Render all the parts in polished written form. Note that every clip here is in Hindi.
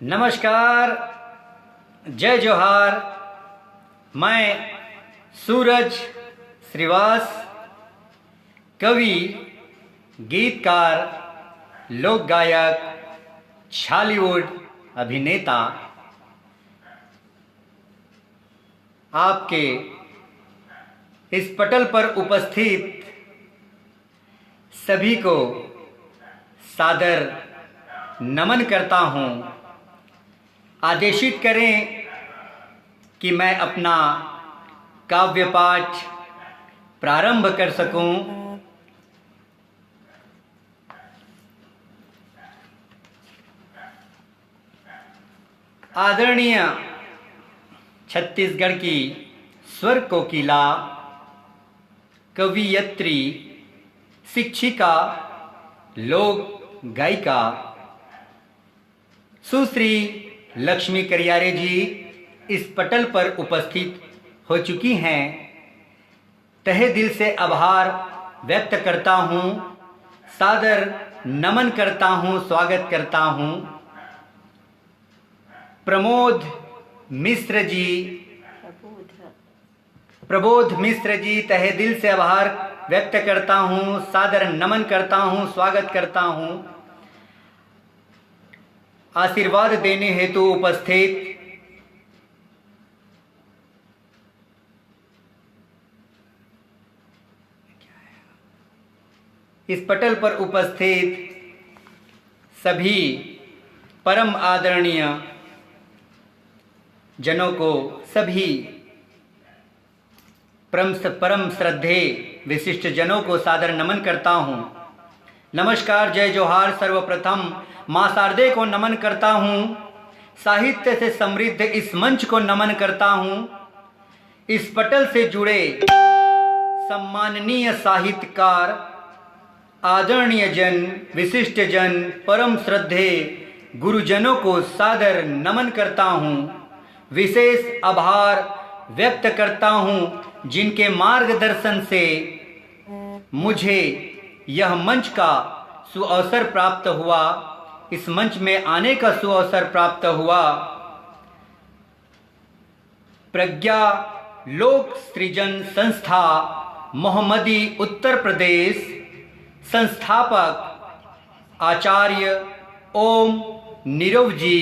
नमस्कार, जय जोहार। मैं सूरज श्रीवास, कवि, गीतकार, लोक गायक, छॉलीवुड अभिनेता आपके इस पटल पर उपस्थित सभी को सादर नमन करता हूँ। आदेशित करें कि मैं अपना काव्य पाठ प्रारंभ कर सकूं। आदरणीय छत्तीसगढ़ की स्वर कोकिला, कवियत्री, शिक्षिका, लोक गायिका सुश्री लक्ष्मी करियारे जी इस पटल पर उपस्थित हो चुकी हैं। तहे दिल से आभार व्यक्त करता हूँ, सादर नमन करता हूँ, स्वागत करता हूँ। प्रबोध मिश्र जी तहे दिल से आभार व्यक्त करता हूँ, सादर नमन करता हूँ, स्वागत करता हूँ। आशीर्वाद देने हेतु उपस्थित इस पटल पर उपस्थित सभी परम आदरणीय जनों को, सभी परम श्रद्धे विशिष्ट जनों को सादर नमन करता हूँ। नमस्कार, जय जोहार। सर्वप्रथम मां शारदे को नमन करता हूँ। साहित्य से समृद्ध इस मंच को नमन करता हूँ। इस पटल से जुड़े सम्माननीय साहित्यकार, आदरणीय जन, विशिष्ट जन, परम श्रद्धे गुरुजनों को सादर नमन करता हूँ। विशेष आभार व्यक्त करता हूँ जिनके मार्गदर्शन से मुझे यह मंच का सुअवसर प्राप्त हुआ, इस मंच में आने का सुअवसर प्राप्त हुआ। प्रज्ञा लोक सृजन संस्था मोहम्मदी उत्तर प्रदेश, संस्थापक आचार्य ओम नीरव जी,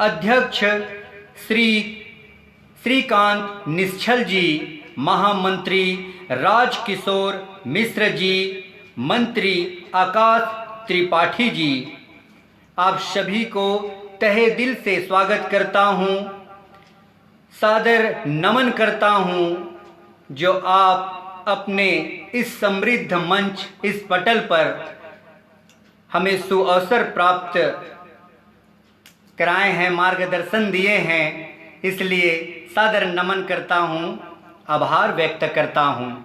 अध्यक्ष श्रीकांत निश्चल जी, महामंत्री राजकिशोर मिश्र जी, मंत्री आकाश त्रिपाठी जी, आप सभी को तहे दिल से स्वागत करता हूँ, सादर नमन करता हूँ। जो आप अपने इस समृद्ध मंच, इस पटल पर हमें सुअवसर प्राप्त कराए हैं, मार्गदर्शन दिए हैं, इसलिए सादर नमन करता हूँ, आभार व्यक्त करता हूँ।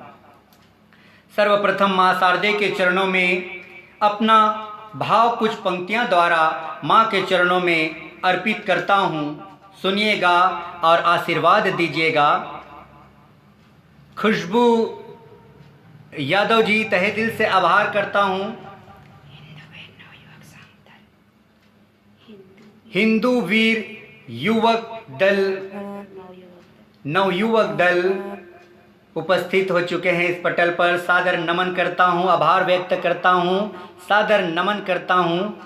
सर्वप्रथम मां शारदे के चरणों में अपना भाव कुछ पंक्तियां द्वारा मां के चरणों में अर्पित करता हूँ। सुनिएगा और आशीर्वाद दीजिएगा। खुशबू यादव जी, तहे दिल से आभार करता हूँ। हिंदू वीर युवक दल, नवयुवक दल उपस्थित हो चुके हैं इस पटल पर। सादर नमन करता हूँ, आभार व्यक्त करता हूँ, सादर नमन करता हूँ।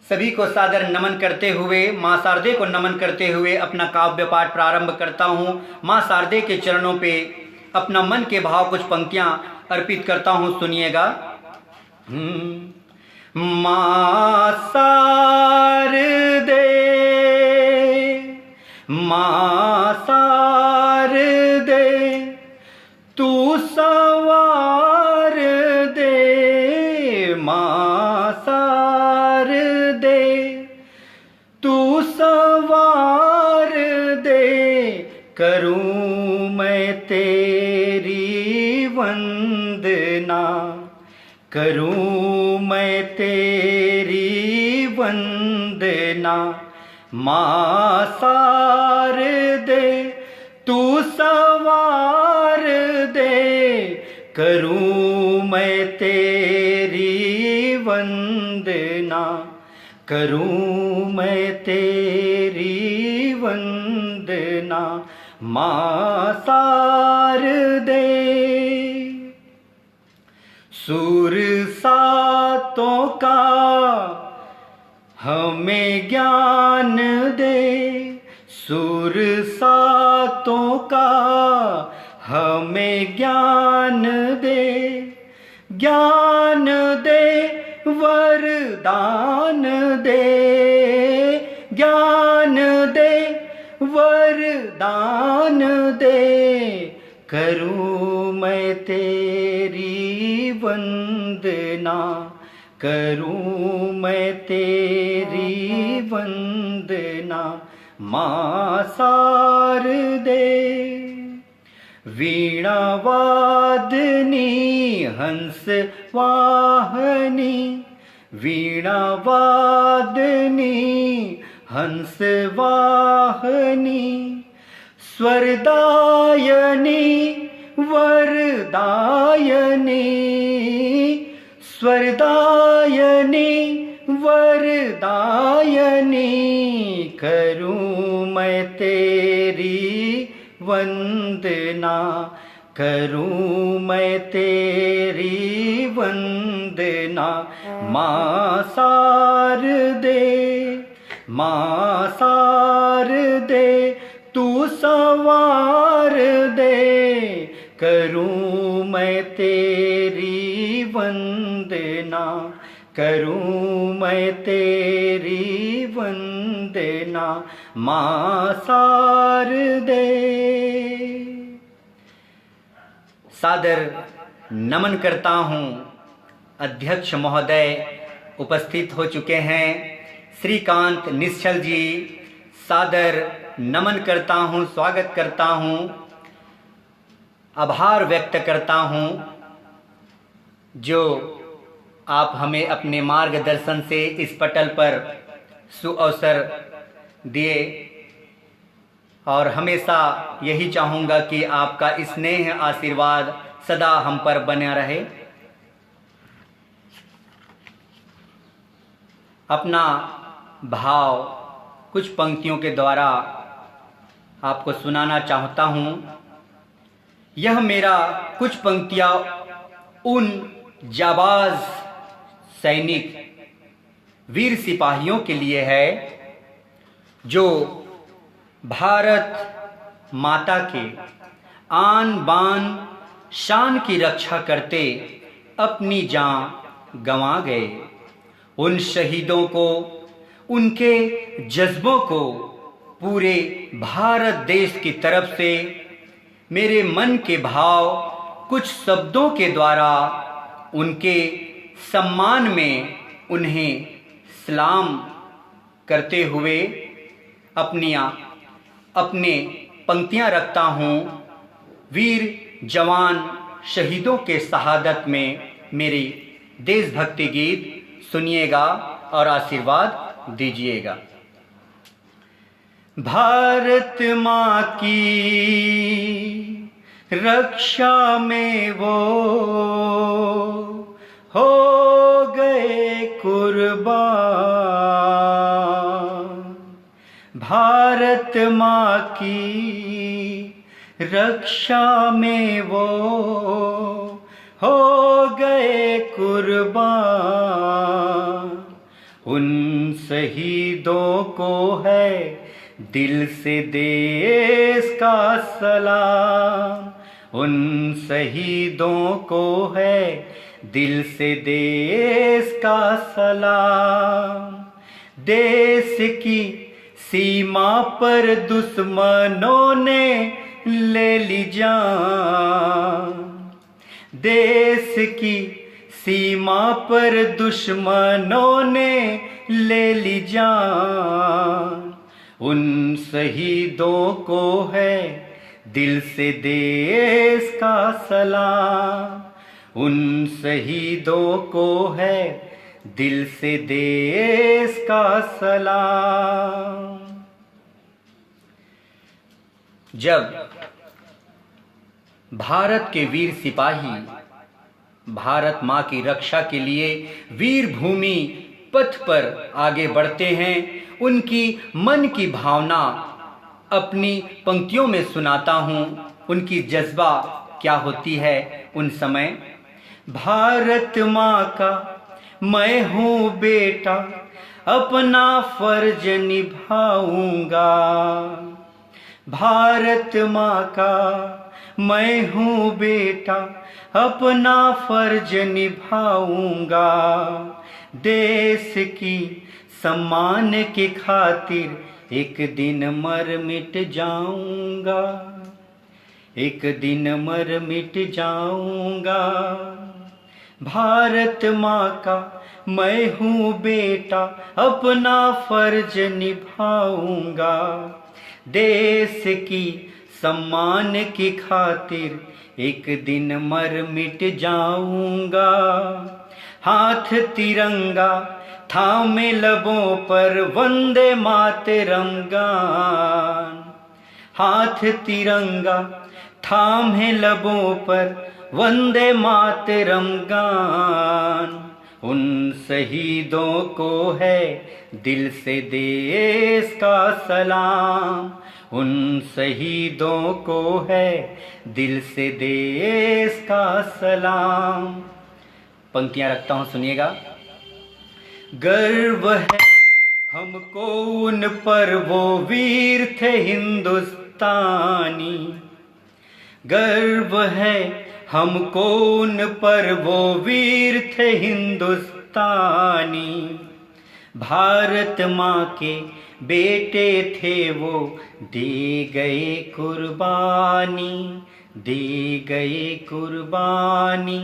सभी को सादर नमन करते हुए, मां शारदे को नमन करते हुए अपना काव्य पाठ प्रारंभ करता हूँ। मां शारदे के चरणों पे अपना मन के भाव कुछ पंक्तियां अर्पित करता हूँ, सुनिएगा। मां शारदे, मां शारदे, तू सवार दे, मां शारदे, तू सवार दे, करूं मैं तेरी वंदना, करूं मैं तेरी वंदना, माँ शारदे तू संवार दे, करूँ मैं तेरी वंदना, करूँ मैं तेरी वंदना। माँ शारदे सूर सातों का हमें ज्ञान दे, सूर सातों का हमें ज्ञान दे, ज्ञान दे वरदान दे, ज्ञान दे वरदान दे, करूँ मैं तेरी वंदना, करूँ मैं तेरी वंदना। माँ शारदे वीणा वादनी हंस वाहनी, वीणा वादनी हंस वाहनी, स्वरदायनी वरदायनी, स्वरदायनी वरदायनी, करूँ मैं तेरी वंदना, करूँ मैं तेरी वंदना। माँ शारदे, माँ शारदे तू संवार दे, करूँ मैं तेरी वंदना, करूँ मैं तेरी वंदना। माँ शारदे सादर नमन करता हूँ। अध्यक्ष महोदय उपस्थित हो चुके हैं। श्रीकांत निश्चल जी, सादर नमन करता हूँ, स्वागत करता हूँ, आभार व्यक्त करता हूँ जो आप हमें अपने मार्गदर्शन से इस पटल पर सुअवसर दिए, और हमेशा यही चाहूँगा कि आपका स्नेह आशीर्वाद सदा हम पर बना रहे। अपना भाव कुछ पंक्तियों के द्वारा आपको सुनाना चाहता हूँ। यह मेरा कुछ पंक्तियाँ उन जाबाज सैनिक वीर सिपाहियों के लिए है जो भारत माता के आन बान शान की रक्षा करते अपनी जान गंवा गए। उन शहीदों को, उनके जज्बों को पूरे भारत देश की तरफ से मेरे मन के भाव कुछ शब्दों के द्वारा उनके सम्मान में उन्हें सलाम करते हुए अपने पंक्तियां रखता हूँ। वीर जवान शहीदों के शहादत में मेरी देशभक्ति गीत सुनिएगा और आशीर्वाद दीजिएगा। भारत माँ की रक्षा में वो हो गए कुर्बान, भारत माँ की रक्षा में वो हो गए कुर्बान। उन शहीदों को है दिल से देश का सलाम, उन शहीदों को है दिल से देश का सलाम। देश की सीमा पर दुश्मनों ने ले ली जान, देश की सीमा पर दुश्मनों ने ले ली जान। उन शहीदों को है दिल से देश का सलाम, उन शहीदों को है दिल से देश का सलाम। जब भारत के वीर सिपाही भारत माँ की रक्षा के लिए वीर भूमि पथ पर आगे बढ़ते हैं, उनकी मन की भावना अपनी पंक्तियों में सुनाता हूँ। उनकी जज्बा क्या होती है उन समय। भारत माँ का मैं हूँ बेटा, अपना फर्ज निभाऊंगा। भारत माँ का मैं हूँ बेटा, अपना फर्ज निभाऊंगा। देश की सम्मान की खातिर एक दिन मर मिट जाऊंगा, एक दिन मर मिट जाऊंगा। भारत माँ का मैं हूँ बेटा, अपना फर्ज निभाऊंगा। देश की सम्मान की खातिर एक दिन मर मिट जाऊंगा। हाथ तिरंगा थामे लबों पर वंदे मातरम गान। हाथ तिरंगा थामे लबों पर वंदे मातरम गान। उन शहीदों को है दिल से देश का सलाम। उन शहीदों को है दिल से देश का सलाम। पंक्तियां रखता हूं, सुनिएगा। गर्व है हमको उन पर, वो वीर थे हिंदुस्तानी। गर्व है हमको उन पर, वो वीर थे हिंदुस्तानी। भारत माँ के बेटे थे वो, दे गए कुर्बानी, दे गए कुर्बानी।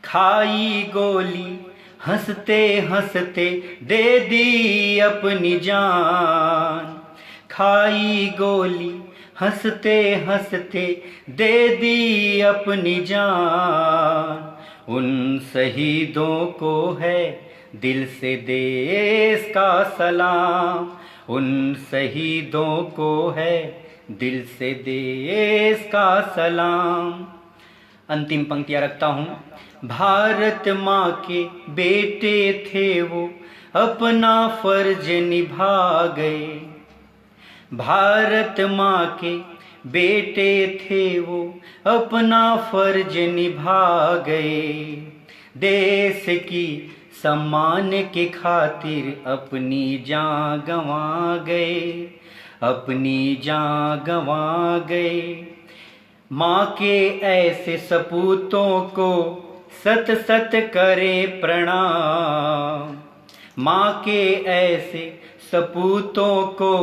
खाई गोली हंसते हंसते दे दी अपनी जान। खाई गोली हंसते हंसते दे दी अपनी जान। उन शहीदों को है दिल से देश का सलाम। उन शहीदों को है दिल से देश का सलाम। अंतिम पंक्तियां रखता हूँ। भारत माँ के बेटे थे वो, अपना फर्ज निभा गए। भारत माँ के बेटे थे वो, अपना फर्ज निभा गए। देश की सम्मान के खातिर अपनी जान गंवा गए, अपनी जान गंवा गए। माँ के ऐसे सपूतों को सत सत करे प्रणाम। माँ के ऐसे सपूतों को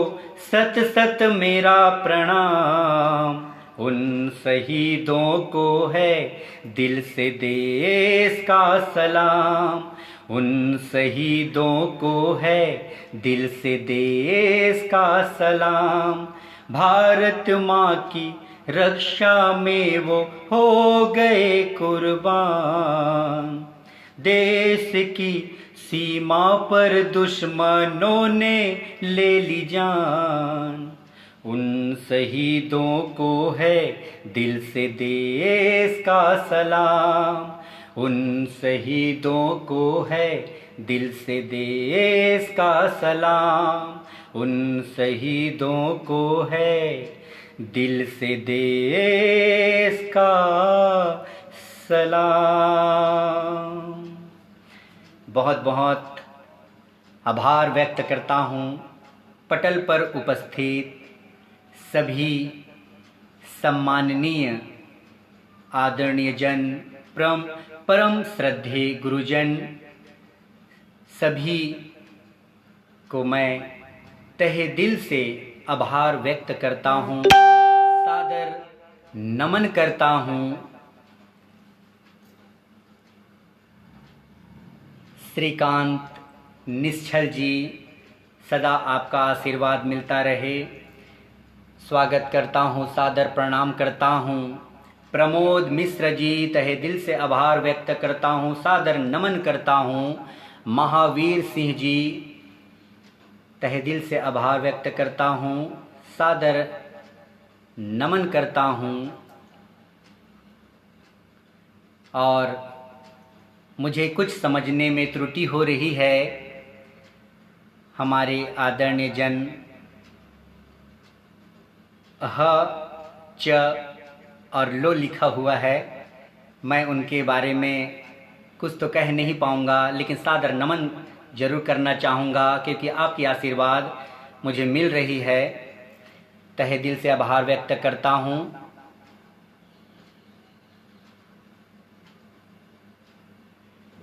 सत सत मेरा प्रणाम। उन शहीदों को है दिल से देश का सलाम। उन शहीदों को है दिल से देश का सलाम। भारत माँ की रक्षा में वो हो गए कुर्बान। देश की सीमा पर दुश्मनों ने ले ली जान। उन शहीदों को है दिल से देश का सलाम। उन शहीदों को है दिल से देश का सलाम। उन शहीदों को है दिल से देश का सलाम। बहुत बहुत आभार व्यक्त करता हूँ पटल पर उपस्थित सभी सम्माननीय आदरणीय जन, परम श्रद्धेय गुरुजन, सभी को मैं तहे दिल से आभार व्यक्त करता हूँ, सादर नमन करता हूँ। श्रीकांत निश्चल जी, सदा आपका आशीर्वाद मिलता रहे। स्वागत करता हूँ, सादर प्रणाम करता हूँ। प्रमोद मिश्र जी, तहे दिल से आभार व्यक्त करता हूँ, सादर नमन करता हूँ। महावीर सिंह जी, तहे दिल से आभार व्यक्त करता हूँ, सादर नमन करता हूँ। और मुझे कुछ समझने में त्रुटि हो रही है। हमारे आदरणीय जन ह, च और लो लिखा हुआ है। मैं उनके बारे में कुछ तो कह नहीं पाऊँगा, लेकिन सादर नमन जरूर करना चाहूँगा, क्योंकि आपकी आशीर्वाद मुझे मिल रही है। तहे दिल से आभार व्यक्त करता हूँ।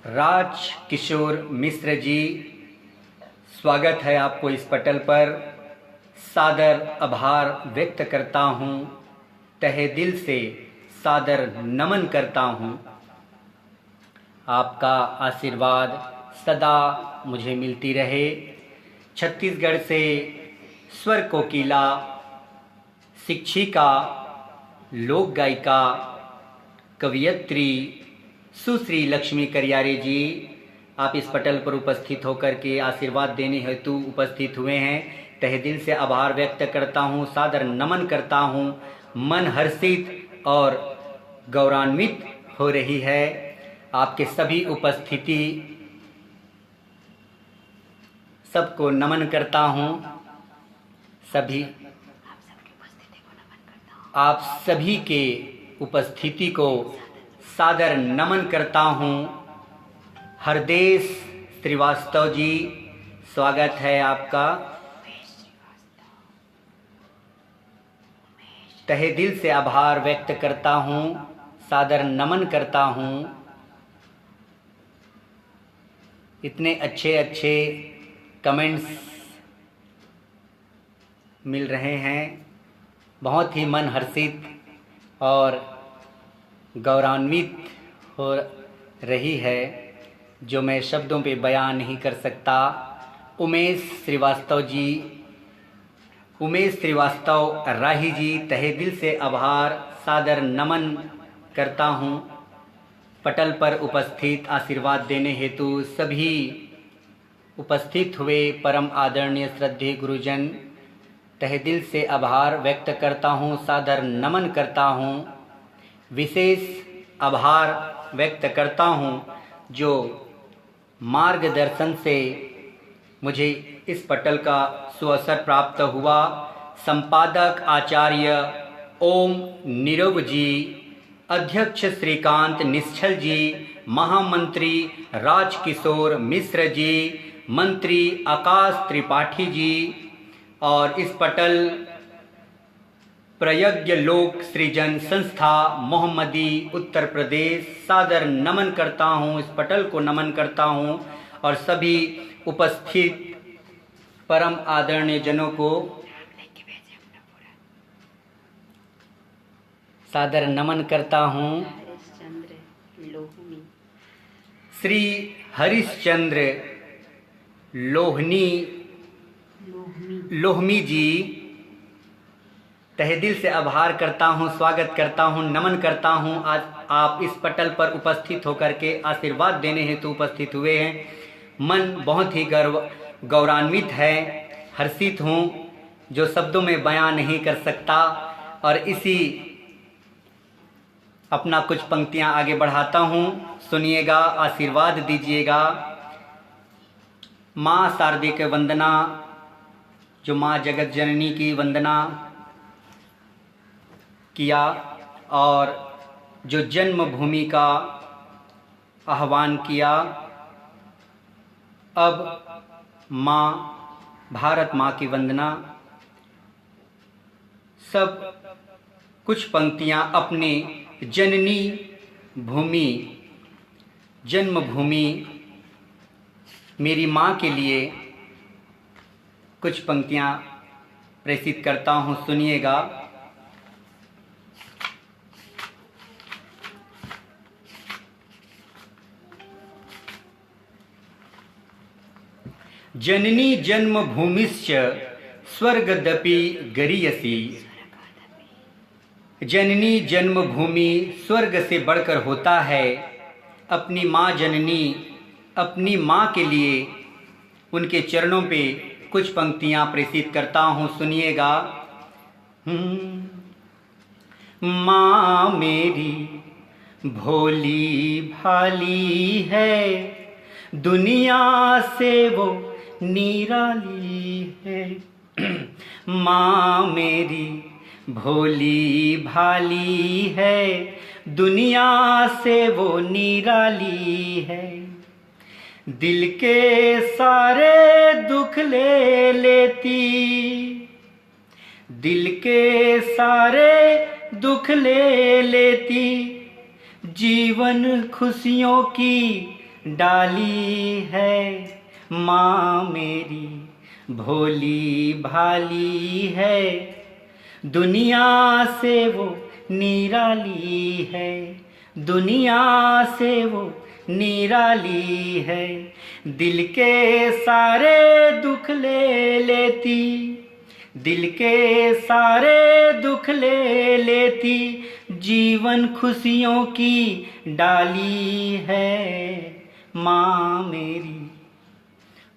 राज किशोर मिश्र जी, स्वागत है आपको इस पटल पर। सादर आभार व्यक्त करता हूँ, तहे दिल से सादर नमन करता हूँ। आपका आशीर्वाद सदा मुझे मिलती रहे। छत्तीसगढ़ से स्वर कोकिला, शिक्षिका, लोक गायिका, कवयित्री सुश्री लक्ष्मी करियारे जी, आप इस पटल पर उपस्थित होकर के आशीर्वाद देने हेतु उपस्थित हुए हैं। तहे दिल से आभार व्यक्त करता हूँ, सादर नमन करता हूँ। मन हर्षित और गौरवान्वित हो रही है। आपके सभी उपस्थिति, सबको नमन करता हूँ। आप सभी के उपस्थिति को सादर नमन करता हूँ। हरदेश श्रीवास्तव जी, स्वागत है आपका। तहे दिल से आभार व्यक्त करता हूँ, सादर नमन करता हूँ। इतने अच्छे अच्छे कमेंट्स मिल रहे हैं, बहुत ही मन हर्षित और गौरवान्वित हो रही है, जो मैं शब्दों पे बयान नहीं कर सकता। उमेश श्रीवास्तव राही जी, तहे दिल से आभार, सादर नमन करता हूँ। पटल पर उपस्थित आशीर्वाद देने हेतु सभी उपस्थित हुए परम आदरणीय श्रद्धेय गुरुजन, तहे दिल से आभार व्यक्त करता हूँ, सादर नमन करता हूँ। विशेष आभार व्यक्त करता हूँ जो मार्गदर्शन से मुझे इस पटल का सुअवसर प्राप्त हुआ। संपादक आचार्य ओम निरोग जी, अध्यक्ष श्रीकांत निश्चल जी, महामंत्री राजकिशोर मिश्र जी, मंत्री आकाश त्रिपाठी जी, और इस पटल प्रयज्ञ लोक सृजन संस्था मोहम्मदी उत्तर प्रदेश, सादर नमन करता हूँ। इस पटल को नमन करता हूँ और सभी उपस्थित परम आदरणीय जनों को सादर नमन करता हूँ। श्री हरिश्चंद्र लोहमी जी, तहे दिल से आभार करता हूँ, स्वागत करता हूँ, नमन करता हूँ। आज आप इस पटल पर उपस्थित होकर के आशीर्वाद देने हेतु उपस्थित हुए हैं। मन बहुत ही गौरवान्वित है, हर्षित हूँ, जो शब्दों में बयान नहीं कर सकता। और इसी अपना कुछ पंक्तियाँ आगे बढ़ाता हूँ, सुनिएगा, आशीर्वाद दीजिएगा। माँ शारदे की वंदना, जो माँ जगत जननी की वंदना किया और जो जन्मभूमि का आह्वान किया, अब माँ, भारत माँ की वंदना। सब कुछ पंक्तियाँ अपने जननी भूमि, जन्मभूमि मेरी माँ के लिए कुछ पंक्तियाँ प्रेषित करता हूँ, सुनिएगा। जननी जन्मभूमिश्च स्वर्गदपि गरीयसी। जननी जन्मभूमि स्वर्ग से बढ़कर होता है। अपनी माँ जननी, अपनी माँ के लिए उनके चरणों पे कुछ पंक्तियाँ प्रेषित करता हूँ, सुनिएगा। माँ मेरी भोली भाली है, दुनिया से वो निराली है। माँ मेरी भोली भाली है, दुनिया से वो निराली है। दिल के सारे दुख ले लेती, दिल के सारे दुख ले लेती, जीवन खुशियों की डाली है। माँ मेरी भोली भाली है, दुनिया से वो निराली है, दुनिया से वो निराली है। दिल के सारे दुख ले लेती, दिल के सारे दुख ले लेती, जीवन खुशियों की डाली है। माँ मेरी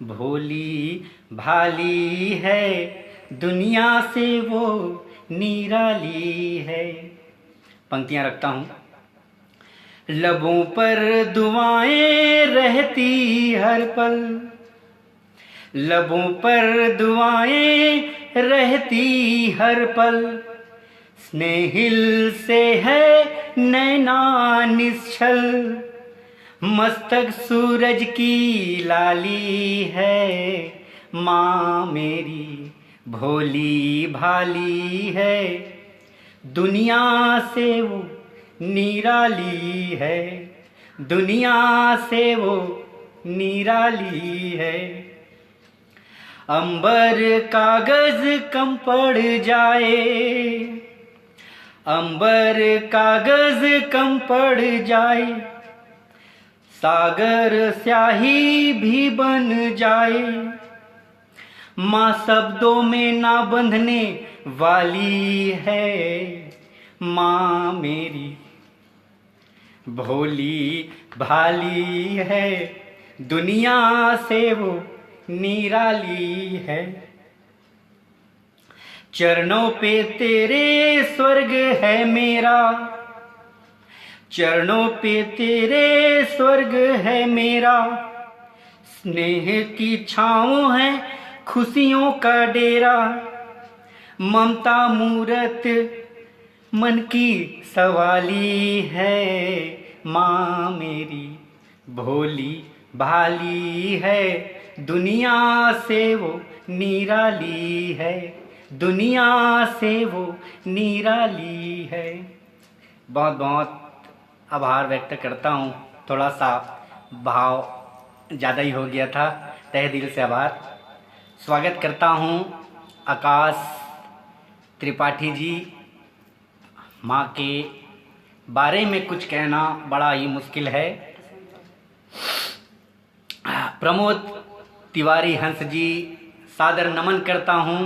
भोली भाली है, दुनिया से वो निराली है। पंक्तियाँ रखता हूँ। लबों पर दुआएं रहती हर पल, लबों पर दुआएं रहती हर पल, स्नेहिल से है नैना निश्चल, मस्तक सूरज की लाली है। माँ मेरी भोली भाली है, दुनिया से वो निराली है, दुनिया से वो निराली है। अंबर कागज कम पड़ जाए, अंबर कागज कम पड़ जाए, सागर स्याही भी बन जाए, माँ शब्दों में ना बंधने वाली है। माँ मेरी भोली भाली है, दुनिया से वो निराली है। चरणों पे तेरे स्वर्ग है मेरा, चरणों पे तेरे स्वर्ग है मेरा, स्नेह की छाँव है खुशियों का डेरा, ममता मूरत मन की सवाली है। माँ मेरी भोली भाली है, दुनिया से वो निराली है, दुनिया से वो निराली है। बहुत बहुत आभार व्यक्त करता हूँ। थोड़ा सा भाव ज़्यादा ही हो गया था, तहे दिल से आभार। स्वागत करता हूँ आकाश त्रिपाठी जी। माँ के बारे में कुछ कहना बड़ा ही मुश्किल है। प्रमोद तिवारी हंस जी, सादर नमन करता हूँ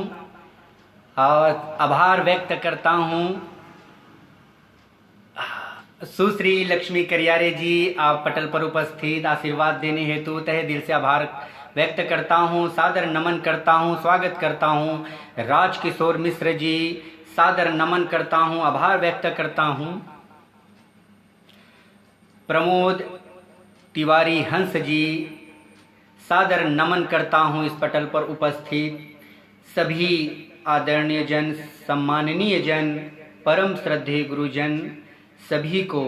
और आभार व्यक्त करता हूँ। सुश्री लक्ष्मी करियारे जी, आप पटल पर उपस्थित आशीर्वाद देने हेतु तहे दिल से आभार व्यक्त करता हूँ, सादर नमन करता हूँ, स्वागत करता हूँ। राजकिशोर मिश्र जी, सादर नमन करता हूँ, आभार व्यक्त करता हूँ। प्रमोद तिवारी हंस जी, सादर नमन करता हूँ। इस पटल पर उपस्थित सभी आदरणीय जन, सम्माननीय जन, परम श्रद्धेय गुरुजन, सभी को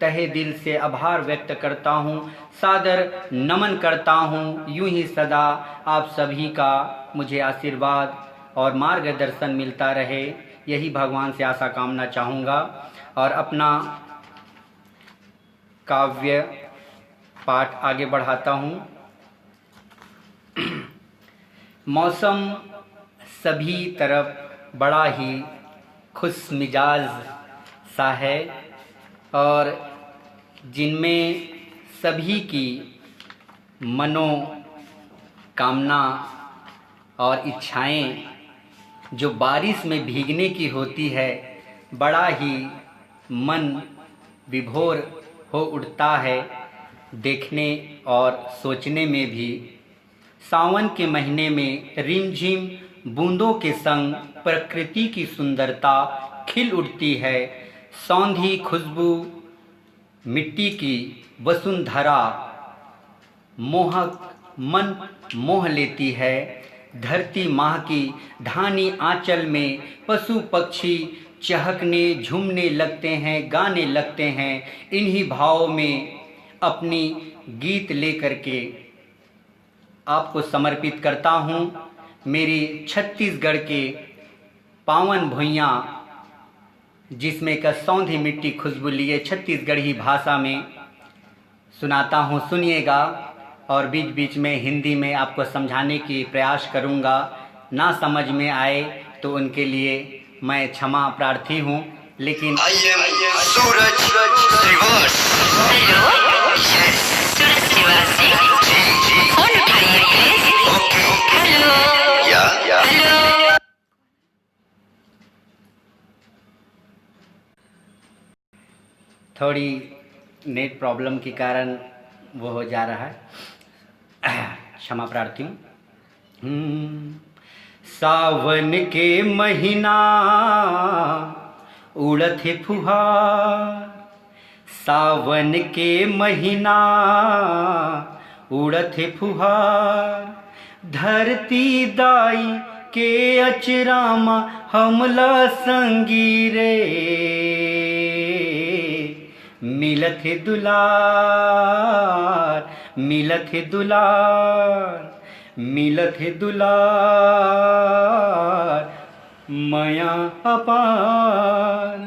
तहे दिल से आभार व्यक्त करता हूँ, सादर नमन करता हूँ। यूं ही सदा आप सभी का मुझे आशीर्वाद और मार्गदर्शन मिलता रहे, यही भगवान से आशा कामना चाहूँगा। और अपना काव्य पाठ आगे बढ़ाता हूँ। मौसम सभी तरफ बड़ा ही खुश मिजाज सा है और जिनमें सभी की मनोकामना और इच्छाएं जो बारिश में भीगने की होती है, बड़ा ही मन विभोर हो उठता है देखने और सोचने में भी। सावन के महीने में रिमझिम बूंदों के संग प्रकृति की सुंदरता खिल उठती है। सौंधी खुशबू मिट्टी की वसुंधरा मोहक मन मोह लेती है। धरती माँ की धानी आंचल में पशु पक्षी चहकने झूमने लगते हैं, गाने लगते हैं। इन्हीं भावों में अपनी गीत लेकर के आपको समर्पित करता हूँ। मेरी छत्तीसगढ़ के पावन भुइयाँ जिसमें का सौंधी मिट्टी खुशबू लिए छत्तीसगढ़ी भाषा में सुनाता हूँ, सुनिएगा। और बीच बीच में हिंदी में आपको समझाने की प्रयास करूँगा। ना समझ में आए तो उनके लिए मैं क्षमा प्रार्थी हूँ, लेकिन सूरज रिवर्स। हेलो, सूरज श्रीवासी, फोन उठाइए प्लीज। Hello, hello. थोड़ी नेट प्रॉब्लम के कारण वो हो जा रहा है, क्षमा प्रार्थी हूँ। सावन के महीना उड़त है फुहार, सावन के महीना उड़त है फुहार। धरती दाई के अचरामा हमला संगी रे, मिलत है दुलार, मिलत है दुलार, मिलत है दुलार माया अपार।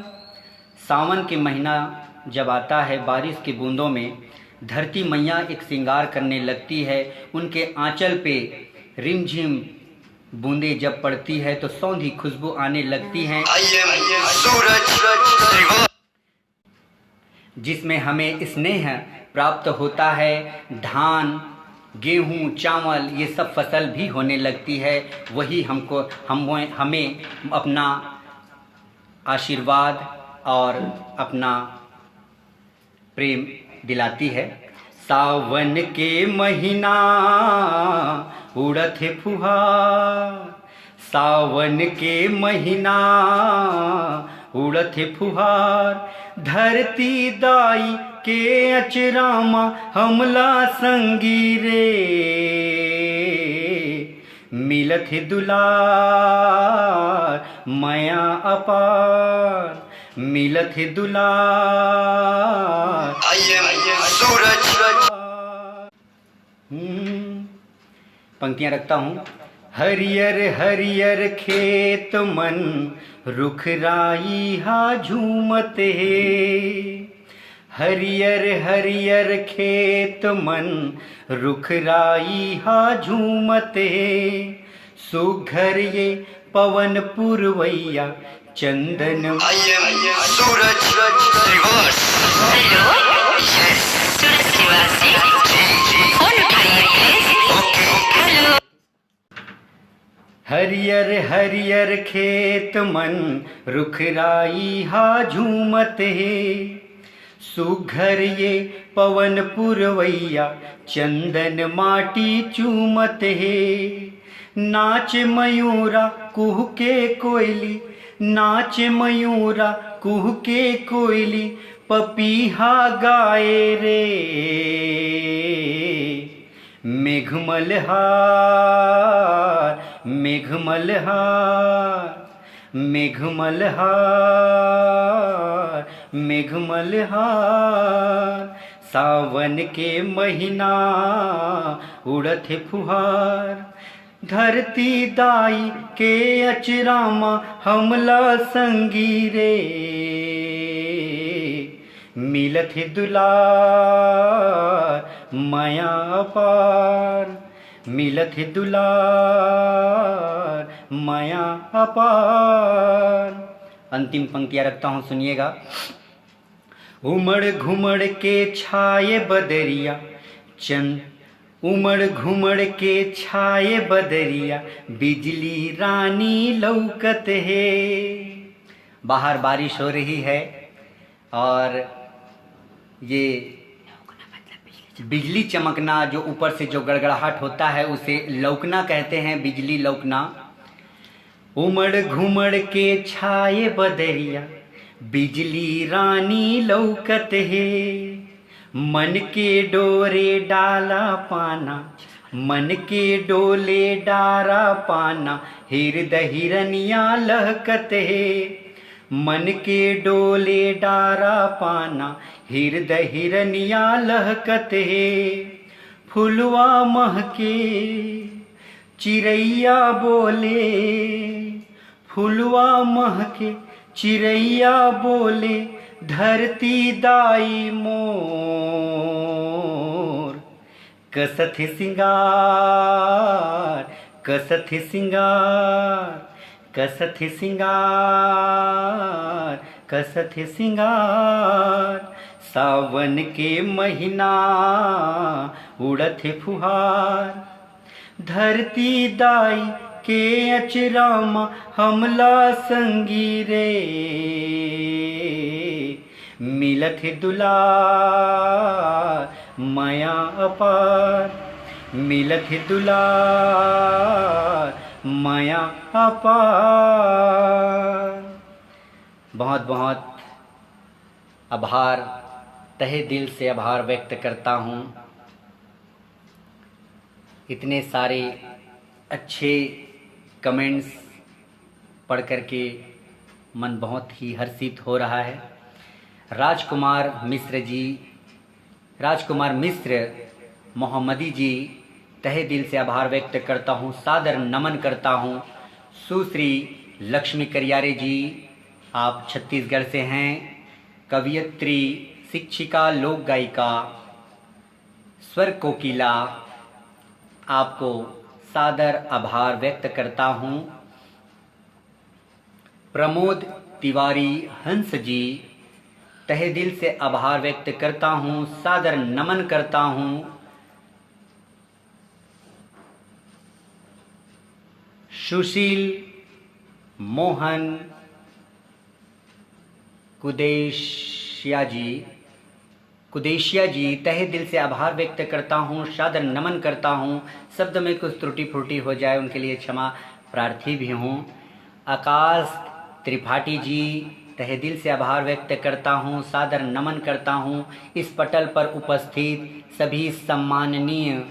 सावन के महीना जब आता है, बारिश की बूंदों में धरती मैया एक श्रृंगार करने लगती है। उनके आंचल पे रिमझिम बूंदें जब पड़ती है तो सौंधी खुशबू आने लगती हैं, जिसमें हमें स्नेह प्राप्त होता है। धान, गेहूँ, चावल ये सब फसल भी होने लगती है। वही हमें अपना आशीर्वाद और अपना प्रेम दिलाती है। सावन के महीना उड़त है फुहार, सावन के महीना उड़त है फुहार। धरती दाई के अचरामा हमला संगी रे, मिलत है दुलार माया अपार, मिलत है दुलार। सूरज पंक्तियां रखता हूँ। हरियर हरियर खेत मन रुख राई हा झूमत है, हरियर हरियर खेत मन रुख राई हा झूमत है। सुघर ये पवन पुरवैया चंदन सूरज रिवर्स। हेलो, सूरज श्रीवासी, फोन उठाइए प्लीज। हेलो। हरियर हरियर खेत मन रुख राई हा झूमत है। सुघर ये पवन पुरवैया चंदन माटी चूमत है। नाच मयूरा कुह के कोयली, नाच मयूरा कुह के कोयली, पपीहा गाए रे, मेघमल्हार, मेघमल्हार, मेघमल्हार, मेघमल्हार। सावन के महीना उड़त है फुहार, धरती दाई के अचरामा हमला संगी रे, मिलत है दुलार माया अपार, मिलत है दुलार माया अपार। अंतिम पंक्तियां रखता हूँ, सुनिएगा। उमड़ घुमड़ के छाए बदरिया चंद, उमड़ घुमड़ के छाए बदरिया, बिजली रानी लौकत है। बाहर बारिश हो रही है और ये बिजली चमकना, जो ऊपर से जो गड़गड़ाहट होता है उसे लौकना कहते हैं, बिजली लौकना। उमड़ घुमड़ के छाए बदरिया, बिजली रानी लौकत है, मन के डोरे डाला पाना, मन के डोले डारा पाना, हृदय हिरनिया लहकत है, मन के डोले डारा पाना, हृदय हिरनिया लहकत है। फुलवा महके चिड़ैया बोले, फुलवा महके चिड़ैया बोले, धरती दाई मोर, कसत सिंगार, कसत सिंगार, कसत सिंगार, कसत सिंगार। सावन के महीना उड़त फुहार, धरती दाई के अचरामा हमला संगी रे, मिलत दुलार माया अपार, मिलत दुलार माया अपार। बहुत बहुत आभार, तहे दिल से आभार व्यक्त करता हूँ। इतने सारे अच्छे कमेंट्स पढ़ करके मन बहुत ही हर्षित हो रहा है। राजकुमार मिश्र जी, राजकुमार मिश्र मोहम्मदी जी, तहे दिल से आभार व्यक्त करता हूँ, सादर नमन करता हूँ। सुश्री लक्ष्मी करियारे जी, आप छत्तीसगढ़ से हैं, कवियत्री, शिक्षिका, लोक गायिका, स्वर कोकिला, आपको सादर आभार व्यक्त करता हूँ। प्रमोद तिवारी हंस जी, तहे दिल से आभार व्यक्त करता हूँ, सादर नमन करता हूँ। सुशील मोहन कुदेशिया जी, तहे दिल से आभार व्यक्त करता हूँ, सादर नमन करता हूँ। शब्द में कुछ त्रुटि फुटी हो जाए उनके लिए क्षमा प्रार्थी भी हूँ। आकाश त्रिपाठी जी, तहे दिल से आभार व्यक्त करता हूँ, सादर नमन करता हूँ। इस पटल पर उपस्थित सभी सम्माननीय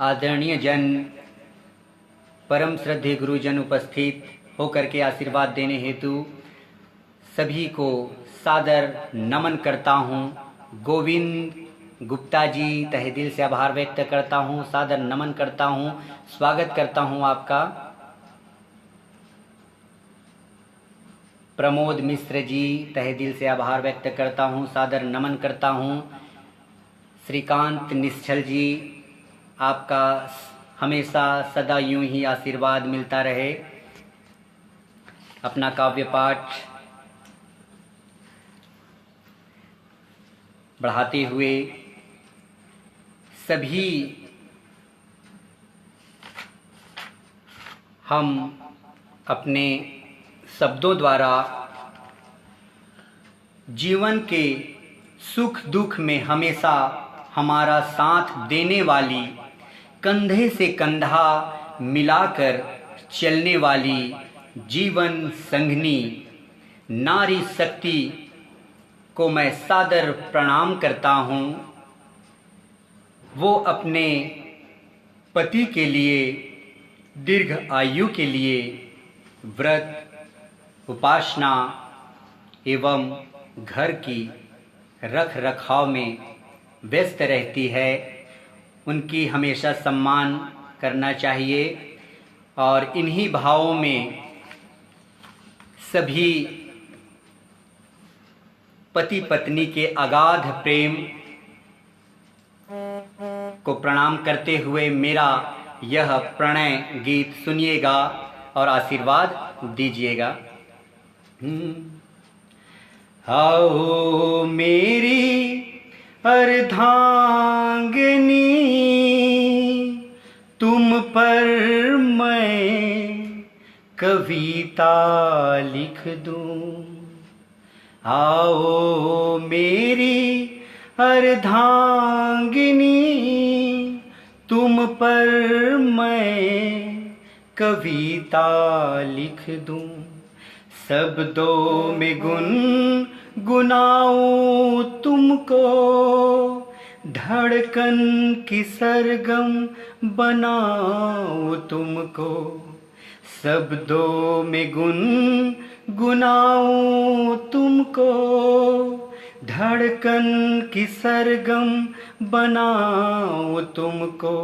आदरणीय जन, परम श्रद्धेय गुरुजन उपस्थित होकर के आशीर्वाद देने हेतु सभी को सादर नमन करता हूँ। गोविंद गुप्ता जी, तहे दिल से आभार व्यक्त करता हूँ, सादर नमन करता हूँ, स्वागत करता हूँ आपका। प्रमोद मिश्र जी, तहे दिल से आभार व्यक्त करता हूँ, सादर नमन करता हूँ। श्रीकांत निश्चल जी, आपका हमेशा सदा यूं ही आशीर्वाद मिलता रहे। अपना काव्य पाठ बढ़ाते हुए सभी हम अपने शब्दों द्वारा जीवन के सुख दुख में हमेशा हमारा साथ देने वाली, कंधे से कंधा मिलाकर चलने वाली जीवन संगनी नारी शक्ति को मैं सादर प्रणाम करता हूँ। वो अपने पति के लिए, दीर्घ आयु के लिए व्रत, उपासना एवं घर की रख रखाव में व्यस्त रहती है। उनकी हमेशा सम्मान करना चाहिए और इन्हीं भावों में सभी पति पत्नी के अगाध प्रेम को प्रणाम करते हुए मेरा यह प्रणय गीत सुनिएगा और आशीर्वाद दीजिएगा। आओ मेरी अर्धांगिनी, तुम पर मैं कविता लिख दूं। आओ मेरी अर्धांगिनी, तुम पर मैं कविता लिख दूं। शब्दों में गुनगुनाऊं तुमको, धड़कन की सरगम बनाऊं तुमको। शब्दों में गुनगुनाऊं तुमको, धड़कन की सरगम बनाऊं तुमको।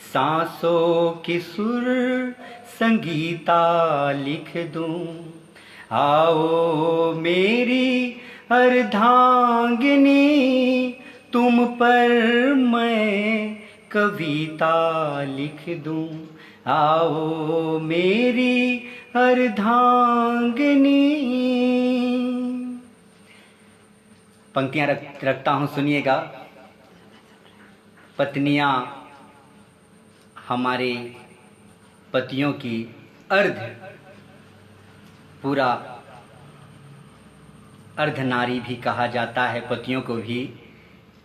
सांसों की सुर संगीता लिख दूं, आओ मेरी अर्धांगिनी, तुम पर मैं कविता लिख दूं। आओ मेरी अर्धांगिनी। पंक्तियां रखता हूं, सुनिएगा। पत्नियां हमारे पतियों की पूरा अर्धनारी भी कहा जाता है पतियों को भी।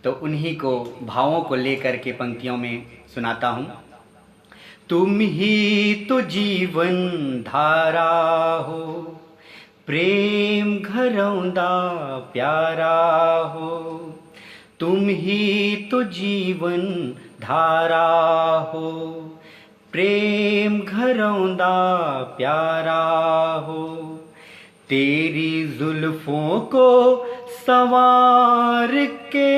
तो उन्हीं को भावों को लेकर के पंक्तियों में सुनाता हूँ। तुम ही तो जीवन धारा हो, प्रेम घरौंदा प्यारा हो। तुम ही तो जीवन धारा हो, प्रेम घरौंदा प्यारा हो। तेरी जुल्फों को संवार के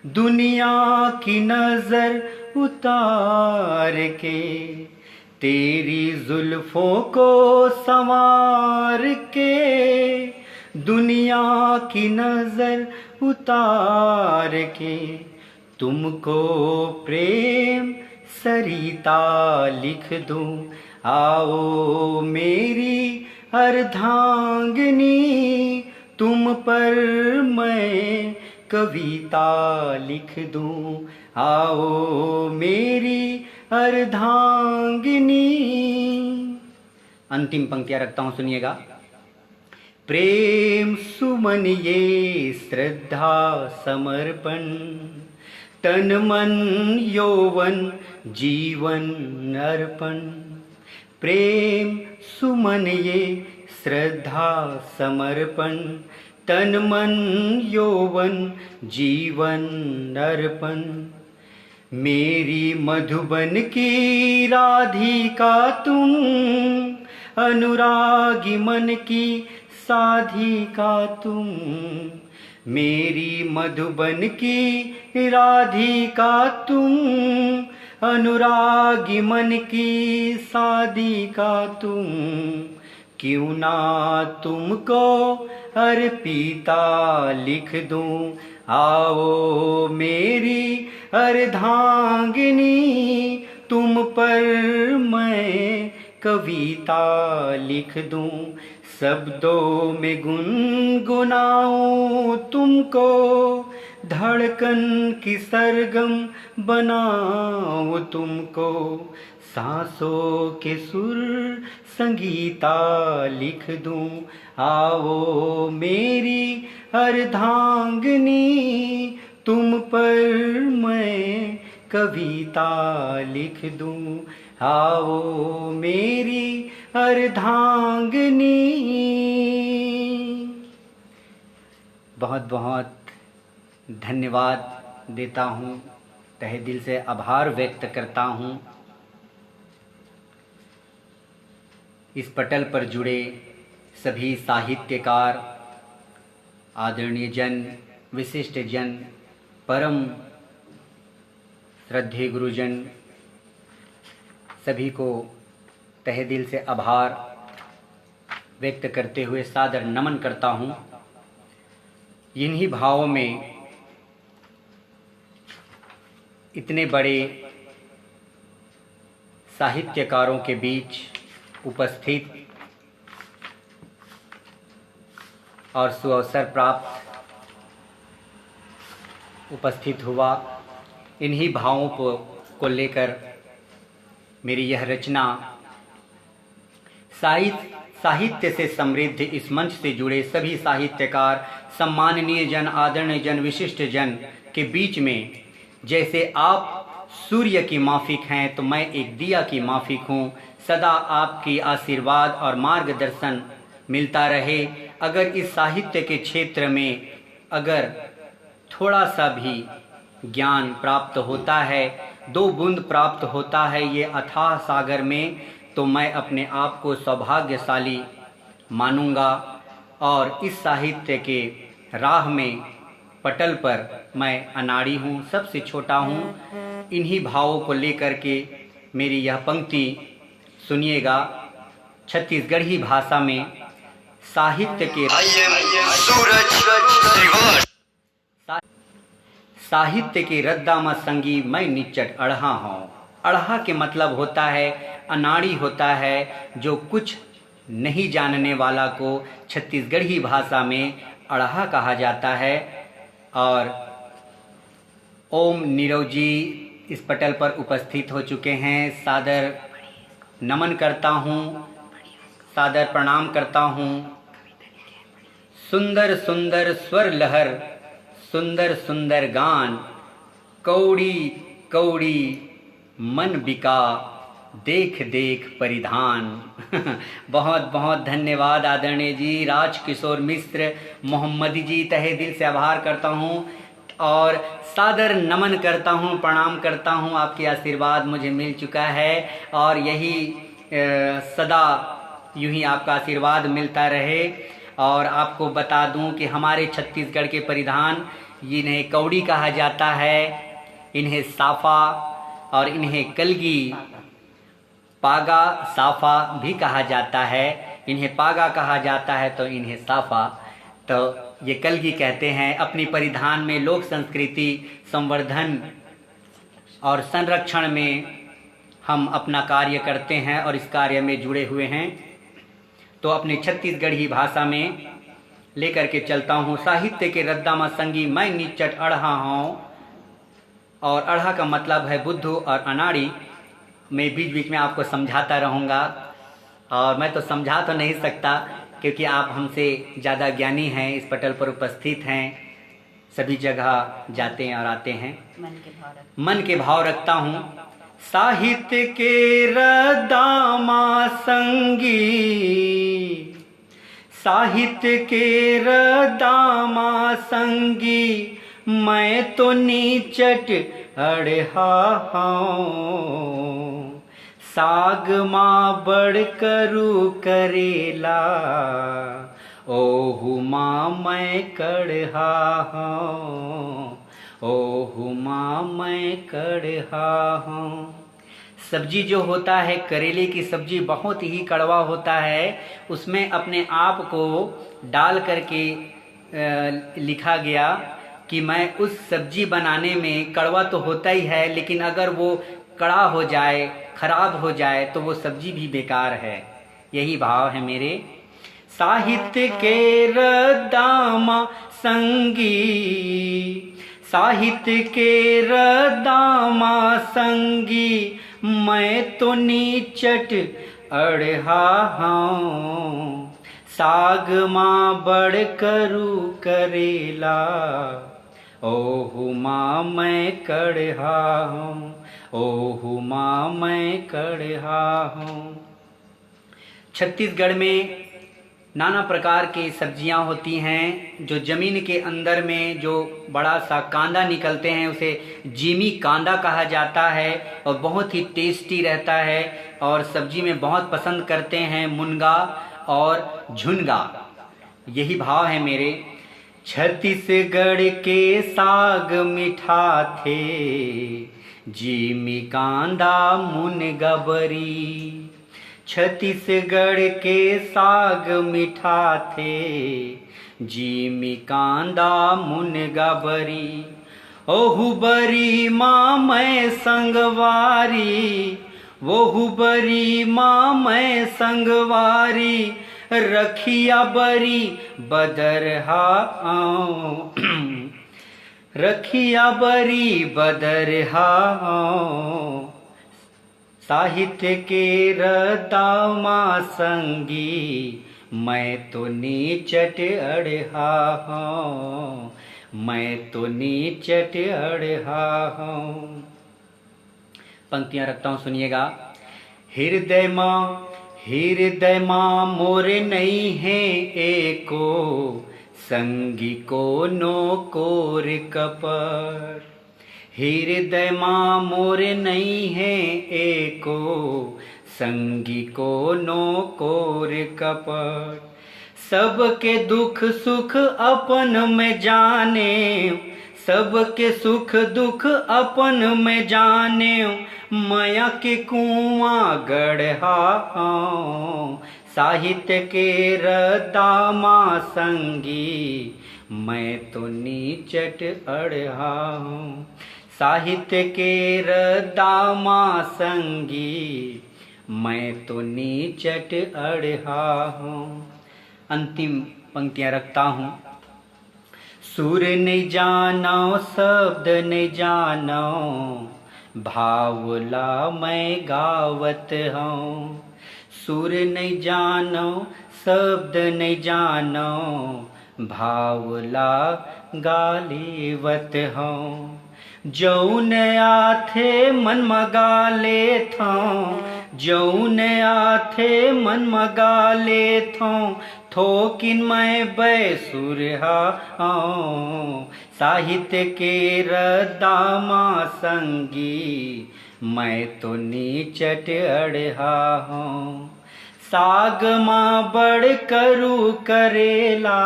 दुनिया की नजर उतार के, तेरी जुल्फों को संवार के दुनिया की नजर उतार के, तुमको प्रेम सरिता लिख दूं। आओ मेरी अर्धांगिनी, तुम पर मैं कविता लिख दूं। आओ मेरी अर्धांगिनी। अंतिम पंक्तियां रखता हूं, सुनिएगा। प्रेम सुमन ये श्रद्धा समर्पण, तन मन यौवन जीवन अर्पण। प्रेम सुमन ये श्रद्धा समर्पण, तन मन यौवन जीवन अर्पण। मेरी मधुबन की राधिका तुम, अनुरागी मन की साधिका तुम। मेरी मधुबन की राधिका तुम, अनुरागी मन की साधिका तुम। क्यों ना तुमको अर्पिता लिख दूं। आओ मेरी अर्धांगिनी, तुम पर मैं कविता लिख दूं। शब्दों में गुनगुनाऊं तुमको, धड़कन की सरगम बनाऊं तुमको। सांसों के सुर संगीता लिख दूं। आओ मेरी अर्धांगिनी, तुम पर मैं कविता लिख दूं। आओ मेरी अर्धांगिनी। बहुत बहुत धन्यवाद देता हूँ, तहे दिल से आभार व्यक्त करता हूँ। इस पटल पर जुड़े सभी साहित्यकार, आदरणीय जन, विशिष्ट जन, परम श्रद्धेय गुरुजन, सभी को तहे दिल से आभार व्यक्त करते हुए सादर नमन करता हूँ। इन्हीं भावों में इतने बड़े साहित्यकारों के बीच उपस्थित और सुअवसर प्राप्त उपस्थित हुआ, इन्हीं भावों को लेकर मेरी यह रचना साहित्य से समृद्ध इस मंच से जुड़े सभी साहित्यकार, सम्माननीय जन, आदरणीय जन, विशिष्ट जन के बीच में, जैसे आप सूर्य की माफिक हैं तो मैं एक दिया की माफिक हूँ। सदा आपकी आशीर्वाद और मार्गदर्शन मिलता रहे। अगर इस साहित्य के क्षेत्र में अगर थोड़ा सा भी ज्ञान प्राप्त होता है, 2 बूंद प्राप्त होता है ये अथाह सागर में, तो मैं अपने आप को सौभाग्यशाली मानूंगा। और इस साहित्य के राह में पटल पर मैं अनाड़ी हूँ, सबसे छोटा हूँ। इन्हीं भावों को लेकर के मेरी यह पंक्ति सुनिएगा छत्तीसगढ़ी भाषा में। साहित्य के सूरज श्रीवास साहित्य के रद्दामा संगी मैं निचट अढ़ा हूँ। अढ़ा के मतलब होता है अनाड़ी होता है, जो कुछ नहीं जानने वाला को छत्तीसगढ़ी भाषा में अढ़ा कहा जाता है। और ओम नीरव जी इस पटल पर उपस्थित हो चुके हैं। सादर नमन करता हूँ, सादर प्रणाम करता हूँ। सुंदर सुंदर स्वर लहर, सुंदर सुंदर गान, कौड़ी कौड़ी मन बिका, देख देख परिधान। बहुत बहुत धन्यवाद आदरणीय जी। राजकिशोर मिश्र मोहम्मदी जी, तहे दिल से आभार करता हूँ और सादर नमन करता हूँ, प्रणाम करता हूँ। आपकी आशीर्वाद मुझे मिल चुका है और यही सदा यूं ही आपका आशीर्वाद मिलता रहे। और आपको बता दूं कि हमारे छत्तीसगढ़ के परिधान, इन्हें कौड़ी कहा जाता है, इन्हें साफा और इन्हें कलगी, पागा साफा भी कहा जाता है। इन्हें पागा कहा जाता है तो इन्हें साफा, तो ये कलगी कहते हैं। अपनी परिधान में लोक संस्कृति संवर्धन और संरक्षण में हम अपना कार्य करते हैं और इस कार्य में जुड़े हुए हैं। तो अपने छत्तीसगढ़ी भाषा में लेकर के चलता हूँ। साहित्य के रद्दामा संगी मैं निचट अढ़ा हूँ। और अढ़ा का मतलब है बुद्धू और अनाड़ी। मैं बीच बीच में आपको समझाता रहूँगा और मैं तो समझा तो नहीं सकता क्योंकि आप हमसे ज़्यादा ज्ञानी हैं, इस पटल पर उपस्थित हैं, सभी जगह जाते हैं और आते हैं। मन के भाव रखता हूँ। साहित्य के रद्दामा संगी, साहित्य के रद्दामा संगी मैं तो नीचट अढ़ा हूँ। साग माँ बड़ करू करेला, ओहु माँ मैं कढ़ा हूँ, ओहु माँ मैं कढ़ा हूँ। सब्जी जो होता है, करेले की सब्जी बहुत ही कड़वा होता है। उसमें अपने आप को डाल करके लिखा गया कि मैं उस सब्जी बनाने में कड़वा तो होता ही है, लेकिन अगर वो कड़ा हो जाए, खराब हो जाए तो वो सब्जी भी बेकार है। यही भाव है मेरे। साहित्य के रद्दामा संगी, साहित्य के रद्दामा संगी मैं तो नीचट अढ़ा हूँ। साग माँ बड़ करू करेला, ओहु माँ मैं कढ़ा हूँ, ओहु माँ मैं कढ़ा हूँ। छत्तीसगढ़ में नाना प्रकार की सब्जियां होती हैं। जो ज़मीन के अंदर में जो बड़ा सा कांदा निकलते हैं उसे जीमी कांदा कहा जाता है और बहुत ही टेस्टी रहता है और सब्जी में बहुत पसंद करते हैं मुनगा और झुनगा। यही भाव है मेरे। छत्तीसगढ़ के साग मीठा थे, जीमी कांदा मुनगा बरी। छत्तीसगढ़ के साग मीठा थे, जीमी कांदा मुनगा बरी। ओहु बरी माँ मैं संगवारी, वोहु बरी माँ मैं संगवारी। रखिया बरी बदरहा आऊं, रखिया बरी बदरहा आऊं। साहित्य के रद्दामा संगी मैं तो नीचट अढ़ा हूँ, मैं तो नीचट अढ़ा हूँ। पंक्तियाँ रखता हूँ, सुनिएगा। हृदय माँ मोरे नहीं है एको, संगी को नो कोर कपट। हृदय माँ मोरे नहीं है एको, संगी को नो कोर कपट। सबके दुख सुख अपन में जाने, सबके सुख दुख अपन में जाने, माया के कुआं गढ़ा। साहित्य के रदामा संगी, मैं तो नीचट अड़हा हूँ। साहित्य के रदामा संगी, मैं तो नीचट अड़हा हूँ। अंतिम पंक्तियाँ रखता हूँ। सुर नहीं जानो शब्द नहीं जानो, भावला मैं गावत हूँ। सुर नहीं जानो शब्द नहीं जानो, भावला गालीवत हूँ। जौन आथे मन मगा ले थो, जौन आथे मन मगा ले थो, थोकिन मैं बैसुरहा। साहित्य के रदामा संगी, मैं तो नीचट अड़हा हूँ। साग माँ बड़ करू करेला,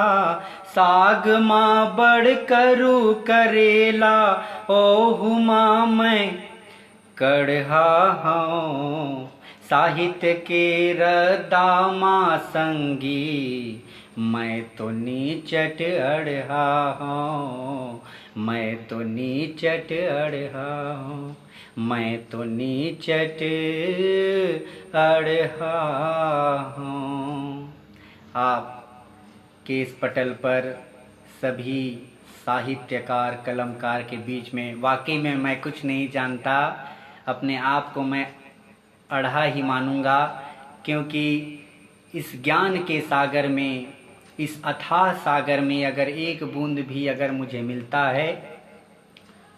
साग माँ बड़ करू करेला, ओहु माँ मैं कड़हा हूँ। साहित्य के रदामा संगी, मैं तो नीचट अड़हा हूँ। मैं तो नीचट अड़हा हूँ। मैं तो नीचट अड़हा हूँ। आपके इस पटल पर सभी साहित्यकार कलमकार के बीच में वाकई में मैं कुछ नहीं जानता। अपने आप को मैं अढ़ा ही मानूंगा, क्योंकि इस ज्ञान के सागर में, इस अथाह सागर में अगर एक बूंद भी अगर मुझे मिलता है